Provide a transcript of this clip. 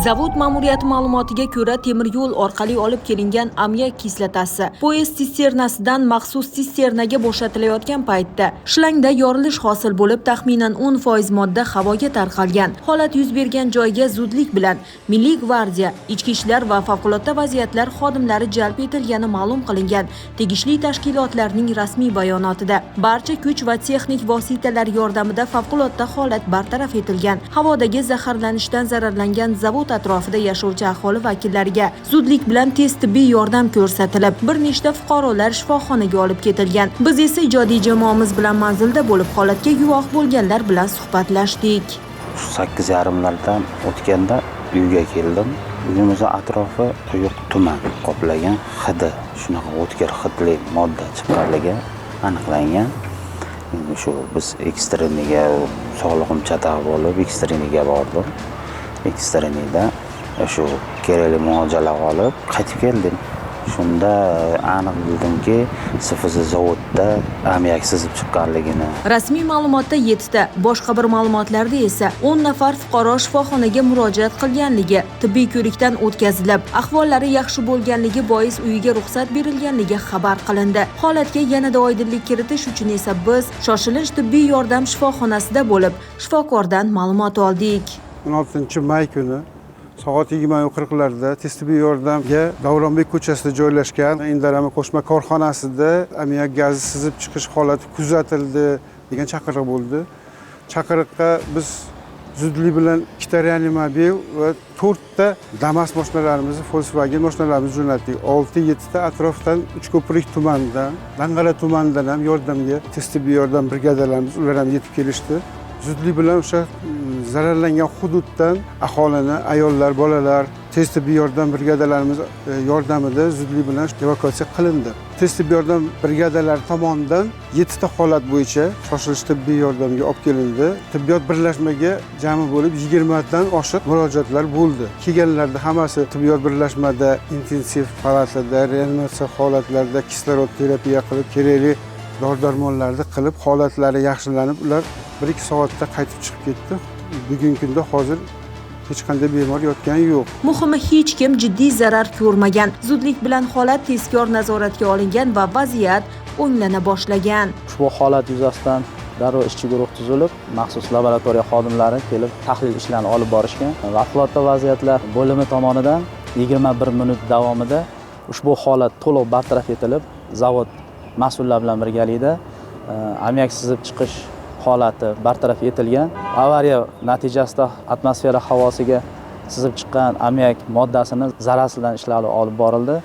Zavod ma'muriyati ma'lumotiga ko'ra, temir yo'l orqali olib kelingan ammiak kislotasi poyezd sisternasidan maxsus sisternaga bo'shatilayotgan paytda shlangda yorilish hosil bo'lib, taxminan 10% modda havoga tarqalgan. Holat yuz bergan joyga zudlik bilan Milliy gvardiya, ichki ishlar va favqulodda vaziyatlar xodimlari jalb etilgani ma'lum qilingan. Tegishli tashkilotlarning rasmiy bayonotida barcha kuch va texnik vositalar yordamida favqulodda holat bartaraf etilgan. Havodagi zaharlanishdan zararlangan zavod atrofida yashovchi aholi vakillariga zudlik bilan tez tibbiy yordam ko'rsatilib, bir nechta fuqarolar shifoxonaga olib ketilgan. Biz esa ijodiy jamoamiz bilan manzilda bo'lib, holatga guvoh bo'lganlar bilan suhbatlashdik. 8:30lardan o'tganda uyga keldim. Uyimiz atrofi quyuq tuman qoplagan, hidi, shunaqa o'tkir hidli modda chiqqanligi aniqlangan. Shu biz ekstreniga sog'lig'im chataq bo'lib, ekstreniga bordim. Ekstrenida shu kerakli muolajalar olib qaytib keldim. Shunda aniq bildimki, SFZ zavodda ammiak sizib chiqqanligini. Rasmiy ma'lumotda 7 ta, boshqa bir ma'lumotlarda esa 10 nafar fuqaro shifoxonaga murojaat qilganligi, tibbiy ko'rikdan o'tkazilib, ahvollari yaxshi bo'lganligi bois uyiga ruxsat berilganligi xabar qilindi. Holatga yanada oydinlik kiritish uchun esa biz shoshilinch tibbiy yordam shifoxonasida bo'lib, shifokordan ma'lumot oldik. 16-may kuni soat 20:40larda tez tibbiy yordamga Davronbek ko'chasida joylashgan Indarama qo'shma korxonasida ammiak gazi sizib chiqish holati kuzatildi degan chaqiriq bo'ldi. Chaqiriqqa biz zudlik bilan 2 ta reanimobil va 4 ta Damas mashinalarimizni, Volkswagen mashinalarimizni jo'natdik. 6-7 ta atrofdan Uchko'prik tumanidan, Dang'ara tumanidan ham yordamga tez tibbiy yordam brigadalarimiz ular ham yetib kelishdi. Zudlik bilan o'sha zararlangan hududdan aholini, ayollar, bolalar tez tibbiy yordam brigadalarimiz yordamida zudlik bilan evakuatsiya qilindi. Tez tibbiy yordam brigadalari tomonidan 7 ta holat bo'yicha shoshilinch tibbiy yordamga olib kelindi. Tibbiyot birlashmaga jami bo'lib 20 dan oshiq murojaatlar bo'ldi. Kelganlarda hammasi tibbiyot birlashmada intensiv palatada, reanimatsiya holatlarida kislorod terapiya qilib, kerakli dori-darmonlarni qilib, holatlari yaxshilanib, ular 1-2 soatda qaytib chiqib ketdi. Bugungi kunda hozir hech qanday bemor yotgani yo'q. Muhimi, hech kim jiddiy zarar ko'rmagan. Zudlik bilan holat tezkor nazoratga olingan va vaziyat o'nglana boshlagan. Ushbu holat yuzasidan darrov ishchi guruh tuzilib, maxsus laboratoriya xodimlari kelib tahlil ishlarini olib borishgan. Favqulodda vaziyatlar bo'limi tomonidan 21 minut davomida ushbu holat to'liq bartaraf etilib, zavod mas'ullar bilan birgalikda ammiak sizib chiqish holati bartaraf etilgan. Avariya natijasida atmosfera havosiga sizib chiqqan ammiak moddasini zararsidan ishlari olib borildi.